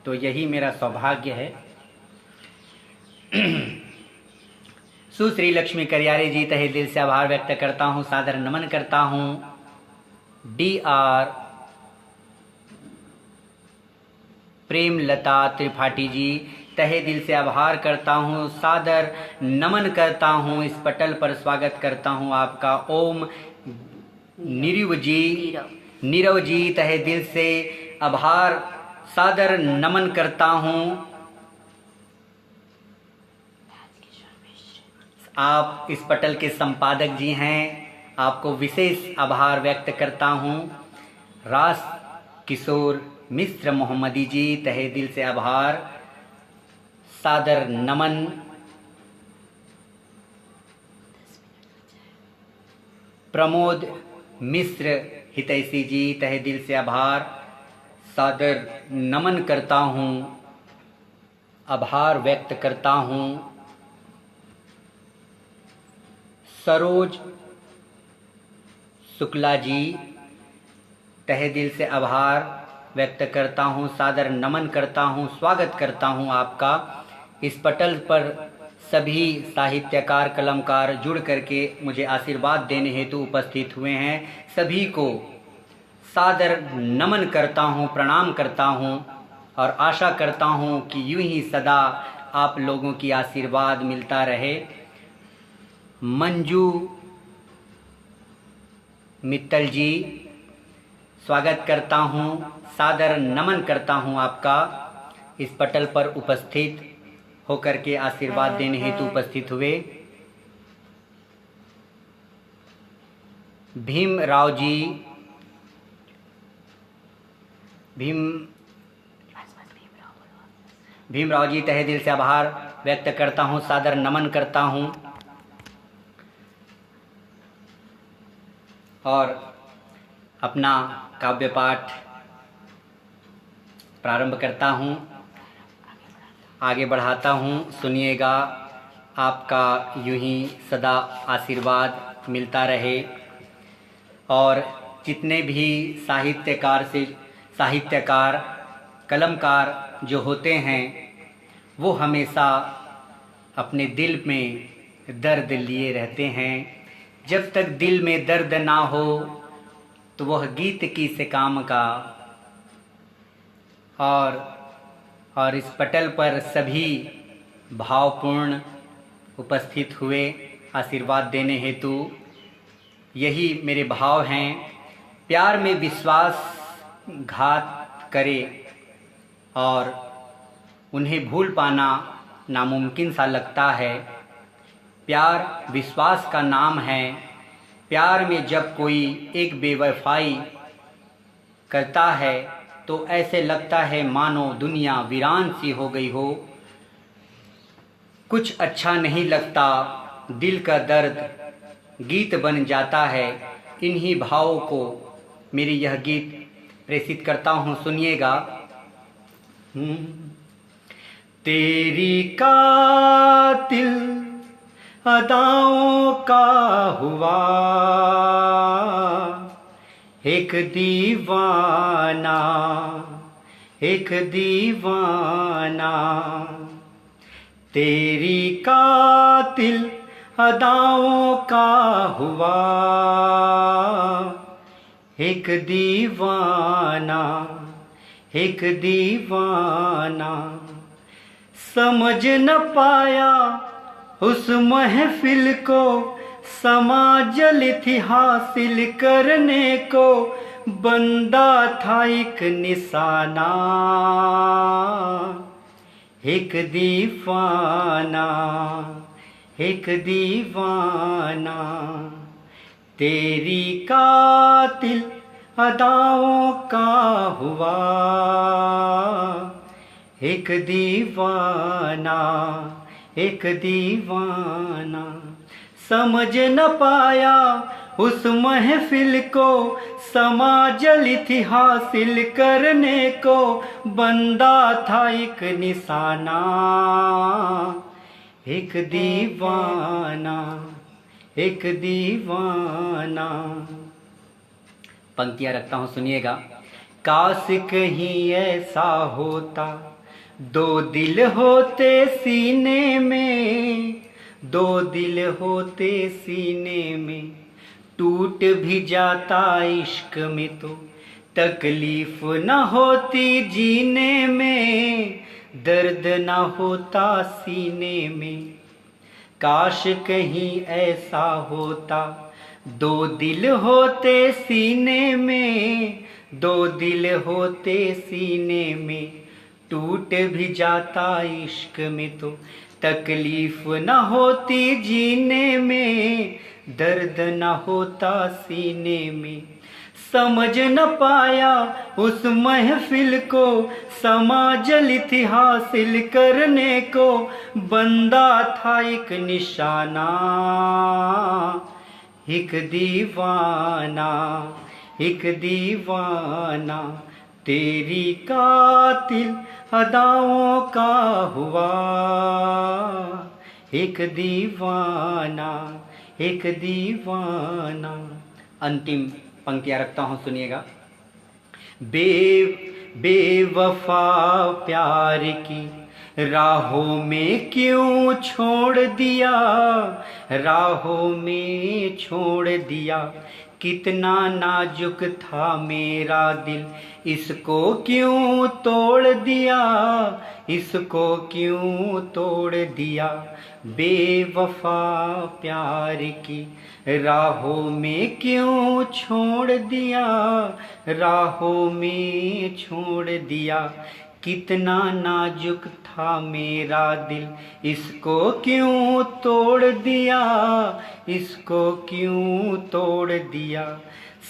तो यही मेरा सौभाग्य है। सुश्री लक्ष्मी करियारे जी, तहे दिल से आभार व्यक्त करता हूँ, सादर नमन करता हूँ। DR प्रेमलता त्रिपाठी जी, तहे दिल से आभार करता हूँ, सादर नमन करता हूँ। इस पटल पर स्वागत करता हूँ आपका। ओम नीरव जी, तहे दिल से आभार, सादर नमन करता हूँ। आप इस पटल के संपादक जी हैं, आपको विशेष आभार व्यक्त करता हूँ। रास किशोर मिश्र मोहम्मदी जी, तहे दिल से आभार, सादर नमन। प्रमोद मिश्र हितैषी जी, तहे दिल से आभार, सादर नमन करता हूँ, आभार व्यक्त करता हूँ। सरोज शुक्ला जी, तहे दिल से आभार व्यक्त करता हूँ, सादर नमन करता हूँ, स्वागत करता हूँ आपका। इस पटल पर सभी साहित्यकार कलमकार जुड़ करके मुझे आशीर्वाद देने हेतु उपस्थित हुए हैं। सभी को सादर नमन करता हूँ, प्रणाम करता हूँ और आशा करता हूँ कि यूं ही सदा आप लोगों की आशीर्वाद मिलता रहे। मंजू मित्तल जी, स्वागत करता हूँ, सादर नमन करता हूँ आपका। इस पटल पर उपस्थित होकर के आशीर्वाद देने हेतु उपस्थित हुए। भीमराव जी, तहे दिल से आभार व्यक्त करता हूँ, सादर नमन करता हूँ और अपना काव्य पाठ प्रारंभ करता हूँ, आगे बढ़ाता हूँ। सुनिएगा, आपका यूं ही सदा आशीर्वाद मिलता रहे और जितने भी साहित्यकार कलमकार जो होते हैं वो हमेशा अपने दिल में दर्द लिए रहते हैं। जब तक दिल में दर्द ना हो तो वह गीत किस काम का। और इस पटल पर सभी भावपूर्ण उपस्थित हुए आशीर्वाद देने हेतु। यही मेरे भाव हैं। प्यार में विश्वासघात करे और उन्हें भूल पाना नामुमकिन सा लगता है। प्यार विश्वास का नाम है। प्यार में जब कोई एक बेवफाई करता है तो ऐसे लगता है मानो दुनिया वीरान सी हो गई हो। कुछ अच्छा नहीं लगता, दिल का दर्द गीत बन जाता है। इन्हीं भावों को मेरी यह गीत प्रेषित करता हूँ, सुनिएगा। तेरी कातिल अदाओं का हुआ एक दीवाना, एक दीवाना। तेरी कातिल अदाओं का हुआ एक दीवाना, एक दीवाना। समझ न पाया उस महफिल को, समाजल थी हासिल करने को, बंदा था एक निशाना, एक दीवाना, एक दीवाना। तेरी कातिल अदाओं का हुआ एक दीवाना, एक दीवाना। समझ न पाया उस महफिल को, समाजल थी हासिल करने को, बंदा था एक निशाना, एक दीवाना, एक दीवाना। पंक्तियां रखता हूँ, सुनिएगा। काश कहीं ऐसा होता, दो दिल होते सीने में, दो दिल होते सीने में, टूट भी जाता इश्क में तो तकलीफ न होती जीने में, दर्द न होता सीने में। काश कहीं ऐसा होता, दो दिल होते सीने में, दो दिल होते सीने में, टूट भी जाता इश्क में तो तकलीफ न होती जीने में, दर्द न होता सीने में। समझ न पाया उस महफिल को, समाजल थी हासिल करने को, बंदा था एक निशाना, एक दीवाना, एक दीवाना। तेरी कातिल अदाओं का हुआ एक दीवाना, एक दीवाना। अंतिम पंक्तियां रखता हूँ, सुनिएगा। बेवफा प्यार की राहों में क्यों छोड़ दिया, राहों में छोड़ दिया। कितना नाजुक था मेरा दिल, इसको क्यों तोड़ दिया, इसको क्यों तोड़ दिया। बेवफा प्यार की राहों में क्यों छोड़ दिया, राहों में छोड़ दिया। कितना नाजुक था मेरा दिल, इसको क्यों तोड़ दिया, इसको क्यों तोड़ दिया।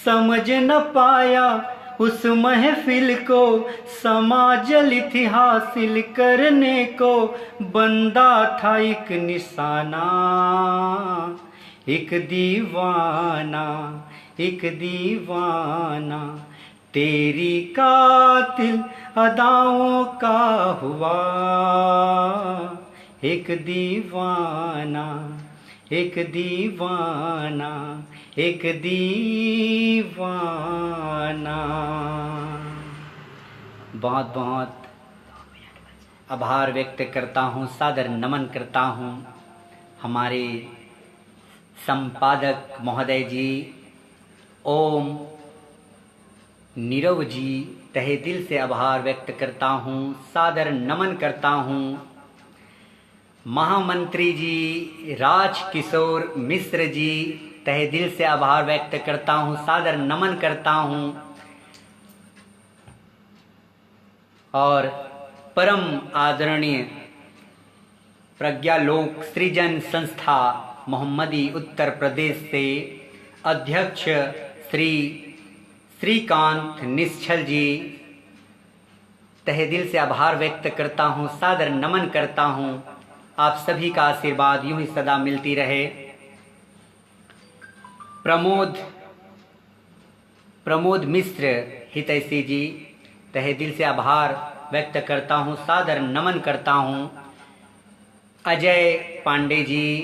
समझ न पाया उस महफिल को, समाजल थी हासिल करने को, बंदा था एक निशाना, एक दीवाना, एक दीवाना। तेरी कातिल अदाओं का हुआ एक दीवाना, एक दीवाना, एक दीवाना। बहुत बहुत आभार व्यक्त करता हूँ, सादर नमन करता हूँ। हमारे संपादक महोदय जी ओम नीरव जी, तहे दिल से आभार व्यक्त करता हूँ, सादर नमन करता हूँ। महामंत्री जी राज किशोर मिश्र जी, तहे दिल से आभार व्यक्त करता हूँ, सादर नमन करता हूँ। और परम आदरणीय प्रज्ञालोक सृजन संस्था मोहम्मदी उत्तर प्रदेश से अध्यक्ष श्री श्रीकांत निश्चल जी, तहे दिल से आभार व्यक्त करता हूँ, सादर नमन करता हूँ। आप सभी का आशीर्वाद यूं ही सदा मिलती रहे। प्रमोद मिश्र हितैषी जी, तहे दिल से आभार व्यक्त करता हूँ, सादर नमन करता हूँ। अजय पांडे जी,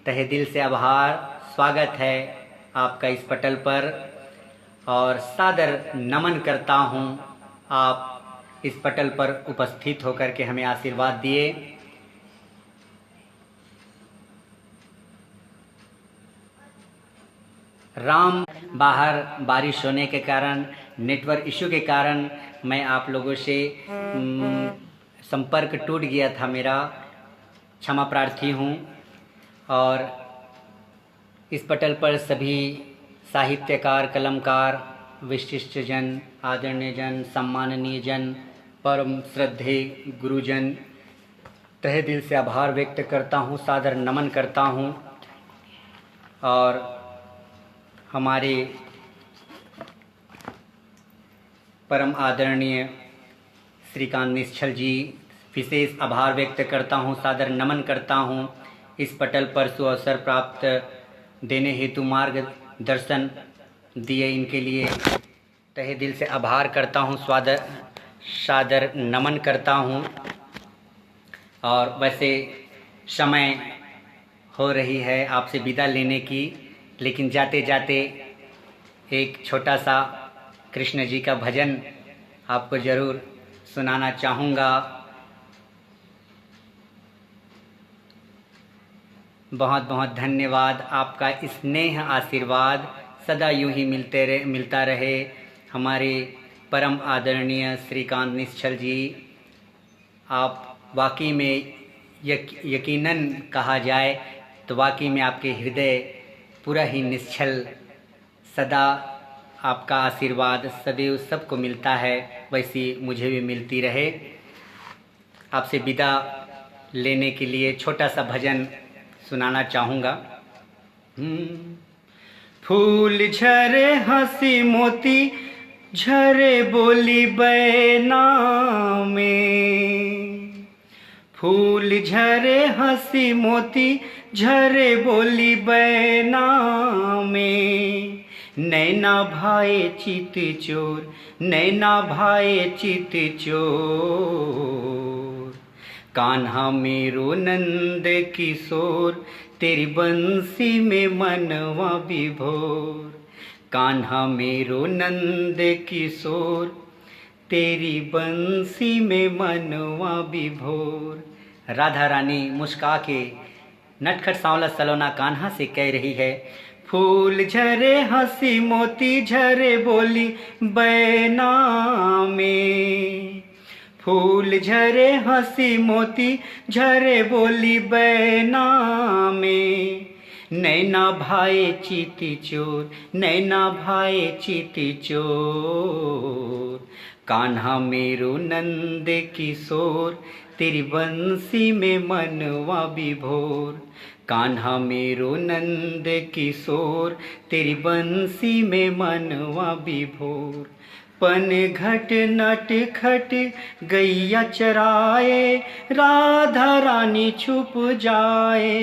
तहे दिल से आभार, स्वागत है आपका इस पटल पर और सादर नमन करता हूँ। आप इस पटल पर उपस्थित होकर के हमें आशीर्वाद दिए। राम, बाहर बारिश होने के कारण, नेटवर्क इशू के कारण मैं आप लोगों से संपर्क टूट गया था मेरा, क्षमा प्रार्थी हूँ। और इस पटल पर सभी साहित्यकार, कलमकार, विशिष्ट जन, आदरणीय जन, सम्माननीय जन, परम श्रद्धेय गुरुजन, तहे दिल से आभार व्यक्त करता हूँ, सादर नमन करता हूँ। और हमारे परम आदरणीय श्रीकांत निश्चल जी, विशेष आभार व्यक्त करता हूँ, सादर नमन करता हूँ। इस पटल पर सुअवसर प्राप्त देने हेतु मार्गदर्शन दिए, इनके लिए तहे दिल से आभार करता हूँ, सादर नमन करता हूँ। और वैसे समय हो रही है आपसे विदा लेने की, लेकिन जाते जाते एक छोटा सा कृष्ण जी का भजन आपको ज़रूर सुनाना चाहूँगा। बहुत बहुत धन्यवाद, आपका स्नेह आशीर्वाद सदा यूं ही मिलता रहे। हमारे परम आदरणीय श्रीकांत निश्चल जी, आप वाकई में यकीनन कहा जाए तो वाकई में आपके हृदय पूरा ही निश्चल, सदा आपका आशीर्वाद सदैव सबको मिलता है, वैसी मुझे भी मिलती रहे। आपसे विदा लेने के लिए छोटा सा भजन सुनाना चाहूँगा। फूल झरे हंसी मोती झरे बोली बैना में, फूल झरे हंसी मोती झरे बोली बैना में, नैना भाए चित चोर, नैना भाए चित चोर, कान्हा मेरो नंद किशोर, तेरी बंसी में मनवा विभोर, कान्हा मेरो नंद किशोर, तेरी बंसी में मनवा विभोर। राधा रानी मुस्का के नटखट सांवला सलोना कान्हा से कह रही है, फूल झरे हंसी मोती झरे बोली बैना में, फूल झरे हंसी मोती झरे बोली बैना में, नैना भाए चिति चोर, नैना भाए चिति चोर, कान्हा मेरो नंद किशोर, तेरी बंसी में मनवा विभोर, कान्हा मेरो नंद किशोर, तेरी बंसी में मनवा विभोर। पन घट नट खट गैया चराए, राधा रानी छुप जाए,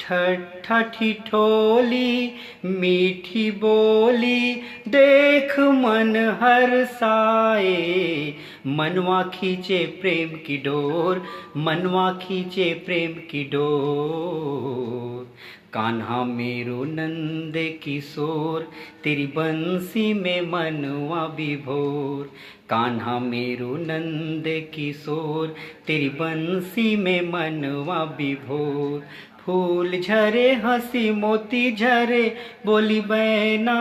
ठट्ठा ठिठोली मीठी बोली देख मन हर्षाए, मनवा खींचे प्रेम की डोर, मनवा खींचे प्रेम की डोर, कान्हा मेरो नंद किशोर, तेरी बंसी में मनवा विभोर। कान्हा मेरो नंद किशोर, तेरी बंसी में मनवा विभोर। फूल झरे हंसी मोती झरे, बोली बैना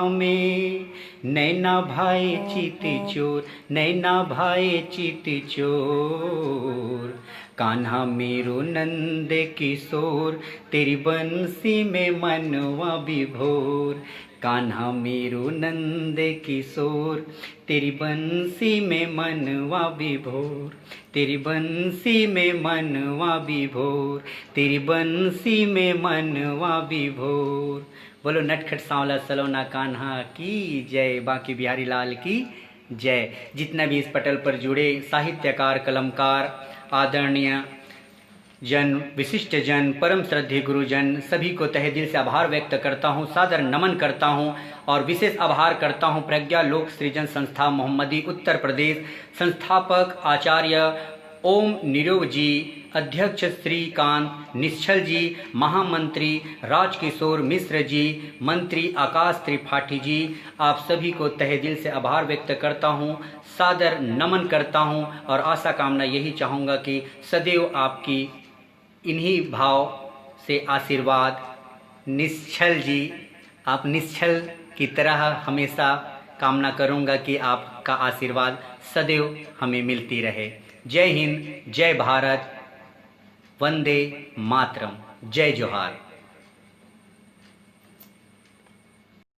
में। नैना भाई चित चोर, नैना भाई चित चोर। कान्हा मेरो नंद किशोर, तेरी बंसी में मनवा विभोर। कान्हा मेरो नंद किशोर, तेरी बंसी में मनवा विभोर। तेरी बंसी में मनवा विभोर, तेरी बंसी में मनवा विभोर। बोलो नटखट सांवला सलोना कान्हा की जय, बांके बिहारी लाल की जय। जितना भी इस पटल पर जुड़े साहित्यकार, कलमकार, आदरणीय जन, विशिष्ट जन, परम श्रद्धेय गुरुजन, सभी को तहे दिल से आभार व्यक्त करता हूँ, सादर नमन करता हूँ। और विशेष आभार करता हूँ प्रज्ञा लोक सृजन संस्था मोहम्मदी उत्तर प्रदेश, संस्थापक आचार्य ओम निरोग जी, अध्यक्ष श्रीकांत निश्चल जी, महामंत्री राजकिशोर मिश्र जी, मंत्री आकाश त्रिपाठी जी। आप सभी को तहे दिल से आभार व्यक्त करता हूँ, सादर नमन करता हूँ। और आशा कामना यही चाहूँगा कि सदैव आपकी इन्हीं भाव से आशीर्वाद, निश्चल जी, आप निश्चल की तरह हमेशा कामना करूँगा कि आपका आशीर्वाद सदैव हमें मिलती रहे। जय हिंद, जय भारत, वंदे मातरम, जय जोहार।